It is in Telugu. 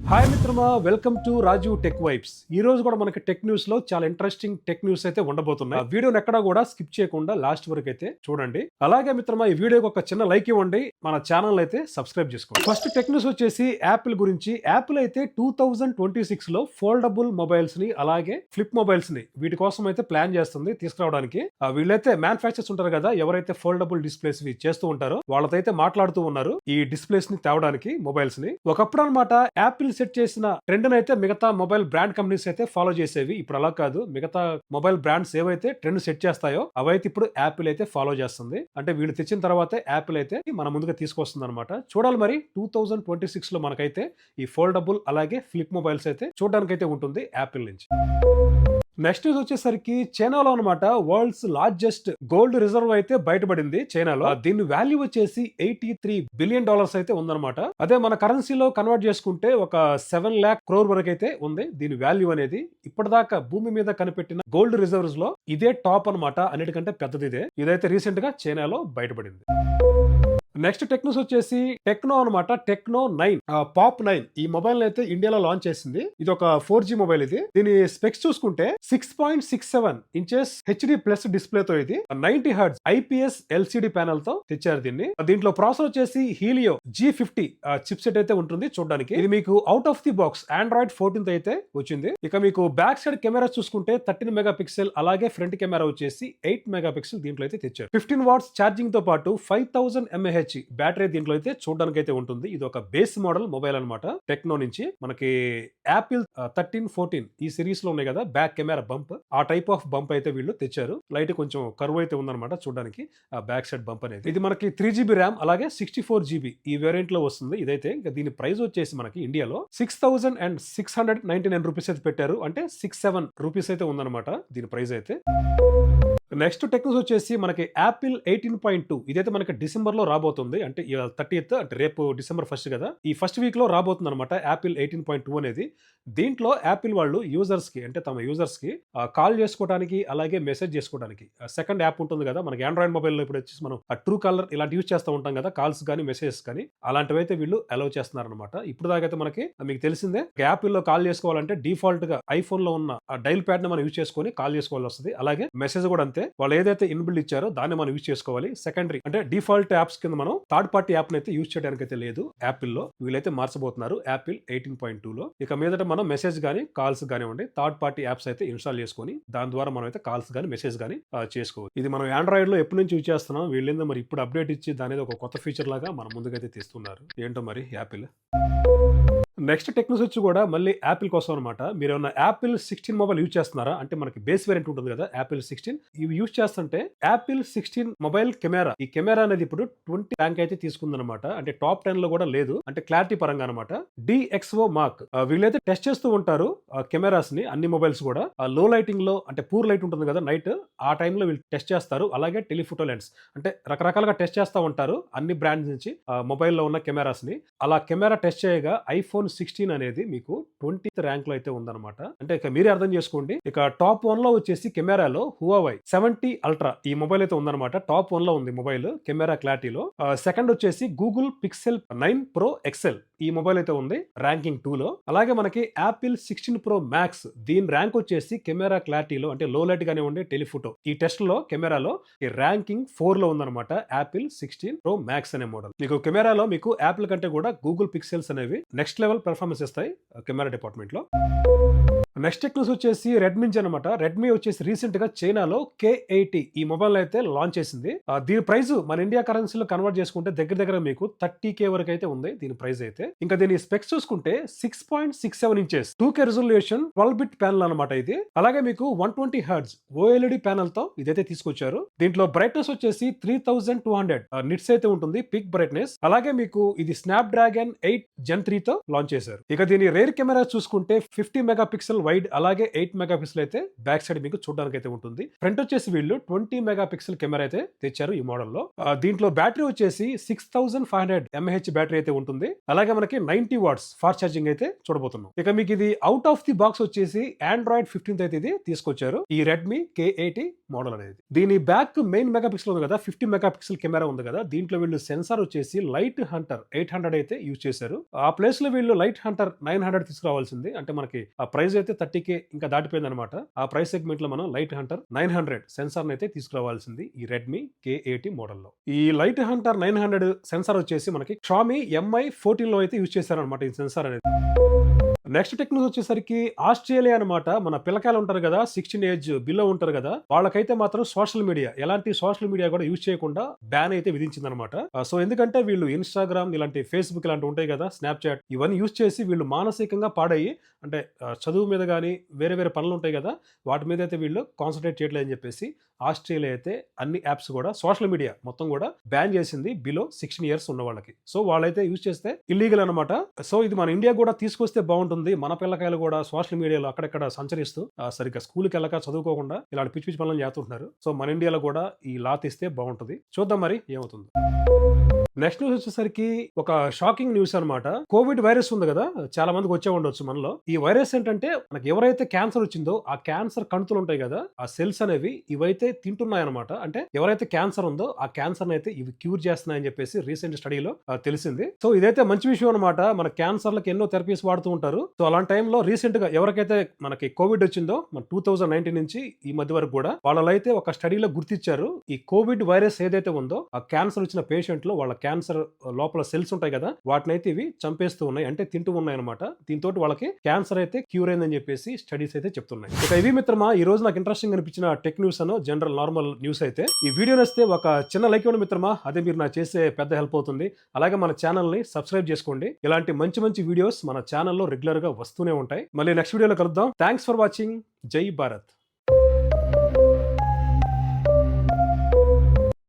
హాయ్ మిత్రమా, welcome to Raju tech vibes. ఈ రోజు కూడా మనకి టెక్ న్యూస్ లో చాలా ఇంట్రెస్టింగ్ టెక్ న్యూస్ అయితే ఉండబోతున్నాయి. వీడియోని ఎక్కడా కూడా స్కిప్ చేయకుండా లాస్ట్ వరకు అయితే చూడండి. అలాగే మిత్రమా, ఈ వీడియోకి ఒక చిన్న లైక్ ఇవ్వండి, మన ఛానల్ అయితే సబ్స్క్రైబ్ చేసుకోండి. ఫస్ట్ టెక్ న్యూస్ వచ్చేసి యాపిల్ గురించి. యాపిల్ అయితే 2026 లో ఫోల్డబుల్ మొబైల్స్ ని అలాగే ఫ్లిప్ మొబైల్స్ ని వీటి కోసం అయితే ప్లాన్ చేస్తుంది తీసుకురావడానికి. వీళ్ళైతే మ్యానుఫ్యాక్చర్స్ ఉంటారు కదా, ఎవరైతే ఫోల్డబుల్ డిస్ప్లేస్ చేస్తూ ఉంటారో వాళ్ళతో అయితే మాట్లాడుతూ ఉన్నారు ఈ డిస్ప్లేస్ ని తేవడానికి, మొబైల్స్ ని. ఒకప్పుడు అనమాట యాపిల్ సెట్ చేసిన ట్రెండ్ అయితే మిగతా మొబైల్ బ్రాండ్ కంపెనీస్ అయితే ఫాలో చేసేవి. ఇప్పుడు అలా కాదు, మిగతా మొబైల్ బ్రాండ్స్ ఏవైతే ట్రెండ్ సెట్ చేస్తాయో అవైతే ఇప్పుడు యాపిల్ అయితే ఫాలో చేస్తుంది. అంటే వీళ్ళు తెచ్చిన తర్వాతే యాపిల్ అయితే మన ముందుగా తీసుకొస్తుంది అనమాట. చూడాలి మరి 2026 లో మనకైతే ఈ ఫోల్డబుల్ అలాగే ఫ్లిప్ మొబైల్స్ అయితే చూడడానికి అయితే ఉంటుంది యాపిల్ నుంచి. నెక్స్ట్ న్యూస్ వచ్చేసరికి చైనాలో అనమాట వరల్డ్స్ లార్జెస్ట్ గోల్డ్ రిజర్వ్ అయితే బయటపడింది చైనాలో. దీని వాల్యూ వచ్చేసి $83 బిలియన్ అయితే ఉందన్నమాట. అదే మన కరెన్సీలో కన్వర్ట్ చేసుకుంటే ఒక 7 lakh crore వరకు అయితే ఉంది దీని వాల్యూ అనేది. ఇప్పటిదాకా భూమి మీద కనిపెట్టిన గోల్డ్ రిజర్వ్స్ లో ఇదే టాప్ అనమాట, అన్నిటికంటే పెద్దది ఇదే. ఇదైతే రీసెంట్ గా చైనాలో బయటపడింది. నెక్స్ట్ టెక్ న్యూస్ వచ్చేసి టెక్నో అనమాట. టెక్నో 9 పాప్ 9 ఈ మొబైల్ అయితే ఇండియాలో లాంచ్ చేసింది. ఇది ఒక 4G మొబైల్. ఇది దీని స్పెక్స్ చూసుకుంటే 6.67 ఇంచెస్ హెచ్డి ప్లస్ డిస్ప్లే తో ఇది 90 హెర్ట్జ్ IPS LCD ప్యానల్ తో తెచ్చారు దీన్ని. దీంట్లో ప్రాసెసర్ వచ్చేసి హీలియో G50 చిప్ సెట్ అయితే ఉంటుంది చూడడానికి. ఇది మీకు out of the box Android 14 అయితే వచ్చింది. ఇక మీకు బ్యాక్ సైడ్ కెమెరా చూసుకుంటే 13 మెగాపిక్సెల్ అలాగే ఫ్రంట్ కెమెరా వచ్చేసి 8 మెగాపిక్సెల్ దీంట్లో అయితే తెచ్చారు. 15 వాట్స్ ఛార్జింగ్ తో పాటు 5000 mAh బ్యాటరీ దీంట్లో అయితే చూడడానికి అయితే ఉంటుంది. ఇది ఒక బేస్ మోడల్ మొబైల్ అనమాట టెక్నో నుంచి. మనకి యాపిల్ 13, 14 ఈ సిరీస్ లో ఉన్నాయి కదా బ్యాక్ కెమెరా బంప్, ఆ టైప్ ఆఫ్ బంప్ అయితే వీళ్ళు తెచ్చారు. లైట్ కొంచెం కర్వ్ అయితే ఉందన్నమాట చూడడానికి ఆ బ్యాక్ సైడ్ బంప్ అనేది. ఇది మనకి 3GB ర్యామ్ అలాగే 64GB ఈ వేరియంట్ లో వస్తుంది. ఇదైతే ఇంకా దీని ప్రైస్ వచ్చేసి మనకి ఇండియాలో 6,699 రూపీస్ అయితే పెట్టారు. అంటే 67 రూపీస్ అయితే ఉందన్నమాట దీని ప్రైస్ అయితే. నెక్స్ట్ టెక్ న్యూస్ వచ్చేసి మనకి యాపిల్ 18.2 ఇదైతే మనకి డిసెంబర్ లో రాబోతుంది. అంటే 30th అంటే రేపు డిసెంబర్ 1 కదా, ఈ ఫస్ట్ వీక్ లో రాబోతుంది అనమాట యాపిల్ 18.2 అనేది. దీంట్లో యాపిల్ వాళ్ళు యూజర్స్ కి, అంటే తమ యూజర్స్ కి కాల్ చేసుకోవడానికి అలాగే మెసేజ్ చేసుకోవడానికి సెకండ్ యాప్ ఉంటుంది కదా మనకి ఆండ్రాయిడ్ మొబైల్ లో. ఇప్పుడు వచ్చేసి మనం ట్రూ కాలర్ ఇలాంటి యూజ్ చేస్తూ ఉంటాం కదా, కాల్స్ కానీ మెసేజెస్ కానీ, అలాంటివి అయితే వీళ్ళు అలౌ చేస్తున్నారు అనమాట. ఇప్పుడు దాకైతే మనకి మీకు తెలిసిందే యాపిల్ లో కాల్ చేసుకోవాలంటే డిఫాల్ట్ గా ఐఫోన్ లో ఉన్న డైల్ ప్యాడ్ ని మనం యూజ్ చేసుకొని కాల్ చేసుకోవాల్సి వస్తుంది. అలాగే మెసేజ్ కూడా అంతే, వాళ్ళు ఏదైతే ఇన్బిల్డ్ ఇచ్చారో దాన్ని మనం యూజ్ చేసుకోవాలి. సెకండరీ అంటే డిఫాల్ట్ యాప్స్ కింద మనం థర్డ్ పార్టీ యాప్ అయితే యూజ్ చేయడానికి అయితే లేదు యాపిల్ లో. వీళ్ళైతే మార్చబోతున్నారు యాపిల్ 18.2 లో. ఇక మీదట మనం మెసేజ్ గానీ కాల్స్ కానివ్వండి థర్డ్ పార్టీ యాప్స్ అయితే ఇన్స్టాల్ చేసుకొని దాని ద్వారా మనం అయితే కాల్స్ గానీ మెసేజ్ గానీ చేసుకోవచ్చు. ఇది మనం ఆండ్రాయిడ్ లో ఎప్పటి నుంచి యూజ్ చేస్తున్నాం, వీళ్ళేందో మరి ఇప్పుడు అప్డేట్ ఇచ్చి దాని ఒక కొత్త ఫీచర్ లాగా మన ముందుకైతే తీస్తున్నారు. ఏంటో మరి యాపిల్. నెక్స్ట్ టెక్ న్యూస్ వచ్చి కూడా మళ్ళీ యాపిల్ కోసం అనమాట. మీరు ఏమన్నా యాపిల్ 16 మొబైల్ యూజ్ చేస్తున్నారా, అంటే మనకి బేస్ వేరియంట్ ఉంటుంది కదా యాపిల్ 16, ఇవి యూజ్ చేస్తుంటే యాపిల్ 16 మొబైల్ కెమెరా, ఈ కెమెరా అనేది ఇప్పుడు 20 ర్యాంక్ అయితే తీసుకుందనమాట. అంటే టాప్ 10 లో కూడా లేదు, అంటే క్లారిటీ పరంగా అనమాట. DxO మార్క్ వీళ్ళైతే టెస్ట్ చేస్తూ ఉంటారు కెమెరాస్ ని, అన్ని మొబైల్స్ కూడా. లో లైటింగ్ లో అంటే పూర్ లైట్ ఉంటుంది కదా నైట్, ఆ టైంలో వీళ్ళు టెస్ట్ చేస్తారు. అలాగే టెలిఫోటో లెన్స్ అంటే రకరకాలుగా టెస్ట్ చేస్తూ ఉంటారు అన్ని బ్రాండ్స్ నుంచి మొబైల్లో ఉన్న కెమెరాస్ ని. అలా కెమెరా టెస్ట్ చేయగా ఐఫోన్ 16 అనేది మీకు 20th ర్యాంక్ లో అయితే ఉందన్నమాట. అంటే ఇక మీరే అర్థం చేసుకోండి. ఇక టాప్ 1 లో వచ్చేసి కెమెరాలో Huawei 70 Ultra ఈ మొబైల్ అయితే ఉందన్నమాట. టాప్ 1 లో ఉంది మొబైల్ కెమెరా క్లారిటీలో. సెకండ్ వచ్చేసి గూగుల్ పిక్సెల్ 9 Pro XL ఈ మొబైల్ అయితే ఉంది ర్యాంకింగ్ 2 లో. అలాగే మనకి యాపిల్ 16 Pro Max దీని ర్యాంక్ వచ్చేసి కెమెరా క్లారిటీలో అంటే లో లైట్ గానే ఉండే టెలిఫోటో ఈ టెస్ట్ లో కెమెరాలో ఈ ర్యాంకింగ్ 4 లో ఉందన్నమాట యాపిల్ 16 Pro Max అనే మోడల్. మీకు కెమెరాలో మీకు యాపిల్ కంటే కూడా గూగుల్ పిక్సెల్స్ అనేవి నెక్స్ట్ లెవెల్ పెర్ఫార్మెన్స్ ఇస్తాయి కెమెరా డిపార్ట్మెంట్ లో. నెక్స్ట్ టెక్ న్యూస్ వచ్చేసి రెడ్మీ నుంచి అనమాట. రెడ్మీ వచ్చేసి రీసెంట్ గా చైనాలో K80 ఈ మొబైల్ అయితే లాంచ్ చేసింది. దీని ప్రైస్ మన ఇండియా కరెన్సీలో కన్వర్ట్ చేసుకుంటే దగ్గర దగ్గర మీకు 30K వరకు అయితే ఉంది దీని ప్రైస్ అయితే. ఇంకా దీని స్పెక్స్ చూసుకుంటే 6.67 inches 2K resolution 12-bit panel అనమాట ఇది. అలాగే మీకు 120 హెర్ట్జ్ OLED ప్యానల్ తో ఇదైతే తీసుకొచ్చారు. దీంట్లో బ్రైట్నెస్ వచ్చేసి 3200 నిట్స్ అయితే ఉంటుంది పిక్ బ్రైట్నెస్. అలాగే మీకు ఇది స్నాప్ డ్రాగన్ 8 Gen 3 తో లాంచ్ చేశారు. ఇక దీని రేర్ కెమెరా చూసుకుంటే 50 మెగాపిక్సెల్ వైడ్ అలాగే 8 మెగా పిక్సెల్ అయితే బ్యాక్ సైడ్ మీకు చూడడానికి అయితే ఉంటుంది. ఫ్రంట్ వచ్చేసి వీళ్ళు 20 మెగా పిక్సెల్ కెమెరా అయితే తెచ్చారు ఈ మోడల్లో. దీంట్లో బ్యాటరీ వచ్చేసి 6500 mAh బ్యాటరీ అయితే ఉంటుంది. అలాగే మనకి 90 వాట్స్ ఫాస్ట్ ఛార్జింగ్ అయితే చూడబోతున్నాం. ఇక మీకు ఇది అవుట్ ఆఫ్ ది బాక్స్ వచ్చేసి Android 15 అయితే ఇది తీసుకొచ్చారు ఈ Redmi K80 మోడల్ అనేది. దీని బ్యాక్ మెయిన్ మెగా పిక్సెల్ ఉంది కదా, 50 మెగా పిక్సెల్ కెమెరా ఉంది కదా, దీంట్లో వీళ్ళు సెన్సార్ వచ్చేసి లైట్ హంటర్ 800 అయితే యూజ్ చేశారు. ఆ ప్లేస్ లో వీళ్ళు లైట్ హంటర్ 900 తీసుకురావాల్సింది. అంటే మనకి ఆ ప్రైస్ అయితే 30K ఇంకా దాటిపోయింది అనమాట. ఆ ప్రైస్ సెగ్మెంట్ లో మనం లైట్ హంటర్ 900 సెన్సార్ అయితే తీసుకురావాల్సింది ఈ Redmi K80 మోడల్లో. ఈ లైట్ హంటర్ 900 సెన్సార్ వచ్చేసి మనకి Xiaomi Mi 14 లో అయితే యూజ్ చేశారనమాట ఈ సెన్సార్ అనేది. నెక్స్ట్ టెక్నాలజీ వచ్చేసరికి ఆస్ట్రేలియా అనమాట. మన పిల్లకాయలు ఉంటారు కదా, 16 ఏజ్ బిలో ఉంటారు కదా, వాళ్ళకైతే మాత్రం సోషల్ మీడియా, ఎలాంటి సోషల్ మీడియా కూడా యూజ్ చేయకుండా బ్యాన్ అయితే విధించింది అనమాట. సో ఎందుకంటే వీళ్ళు ఇన్స్టాగ్రామ్ ఇలాంటి ఫేస్బుక్ ఇలాంటి ఉంటాయి కదా, స్నాప్చాట్, ఇవన్నీ యూజ్ చేసి వీళ్ళు మానసికంగా పాడయ్యి, అంటే చదువు మీద కానీ వేరే వేరే పనులు ఉంటాయి కదా, వాటి మీద అయితే వీళ్ళు కాన్సన్ట్రేట్ చేయట్లేదని చెప్పేసి ఆస్ట్రేలియా అయితే అన్ని యాప్స్ కూడా సోషల్ మీడియా మొత్తం కూడా బ్యాన్ చేసింది బిలో 16 ఇయర్స్ ఉన్న వాళ్ళకి. సో వాళ్ళైతే యూజ్ చేస్తే ఇల్లీగల్ అనమాట. సో ఇది మన ఇండియా కూడా తీసుకొస్తే బాగుంటుంది. మన పిల్లకాయలు కూడా సోషల్ మీడియాలో అక్కడెక్కడ సంచరిస్తూ సరిగ్గా స్కూల్కి వెళ్ళక చదువుకోకుండా ఇలాంటి పిచ్చి పిచ్చి పనులు చేస్తుంటున్నారు. సో మన ఇండియాలో కూడా ఈ లా తీస్తే బాగుంటుంది. చూద్దాం మరి ఏమవుతుంది. నెక్స్ట్ న్యూస్ వచ్చేసరికి ఒక షాకింగ్ న్యూస్ అనమాట. కోవిడ్ వైరస్ ఉంది కదా, చాలా మందికి వచ్చే ఉండొచ్చు మనలో. ఈ వైరస్ ఏంటంటే మనకి ఎవరైతే క్యాన్సర్ వచ్చిందో ఆ క్యాన్సర్ కణుతులు ఉంటాయి కదా, ఆ సెల్స్ అనేవి ఇవైతే తింటున్నాయన్నమాట. అంటే ఎవరైతే క్యాన్సర్ ఉందో ఆ క్యాన్సర్ అయితే ఇవి క్యూర్ చేస్తున్నాయని చెప్పేసి రీసెంట్ స్టడీలో తెలిసింది. సో ఇదైతే మంచి విషయం అనమాట. మన క్యాన్సర్లకు ఎన్నో థెరపీస్ వాడుతూ ఉంటారు. సో అలాంటి టైంలో రీసెంట్ గా ఎవరికైతే మనకి కోవిడ్ వచ్చిందో మన 2019 నుంచి ఈ మధ్య వరకు కూడా వాళ్ళైతే ఒక స్టడీలో గుర్తించారు, ఈ కోవిడ్ వైరస్ ఏదైతే ఉందో ఆ క్యాన్సర్ వచ్చిన పేషెంట్ లో వాళ్ళ క్యాన్సర్ లోపల సెల్స్ ఉంటాయి కదా, వాటిని అయితే ఇవి చంపేస్తూ ఉన్నాయి, అంటే తింటూ ఉన్నాయి అనమాట. దీంతో వాళ్ళకి క్యాన్సర్ అయితే క్యూర్ అయిందని చెప్పేసి స్టడీస్ అయితే చెప్తున్నాయి. ఇక ఇవి మిత్రమా ఈ రోజు నాకు ఇంట్రెస్టింగ్ అనిపించిన టెక్ న్యూస్ అను జనరల్ నార్మల్ న్యూస్ అయితే. ఈ వీడియో నచ్చితే ఒక చిన్న లైక్ ఇవ్వండి మిత్రమా, అదే మీరు నాకు చేసే పెద్ద హెల్ప్ అవుతుంది. అలాగే మన ఛానల్ ని సబ్స్క్రైబ్ చేసుకోండి. ఇలాంటి మంచి మంచి వీడియోస్ మన ఛానల్లో రెగ్యులర్ గా వస్తూనే ఉంటాయి. మళ్ళీ నెక్స్ట్ వీడియోలో కలుద్దాం. Thanks for watching. జై భారత్.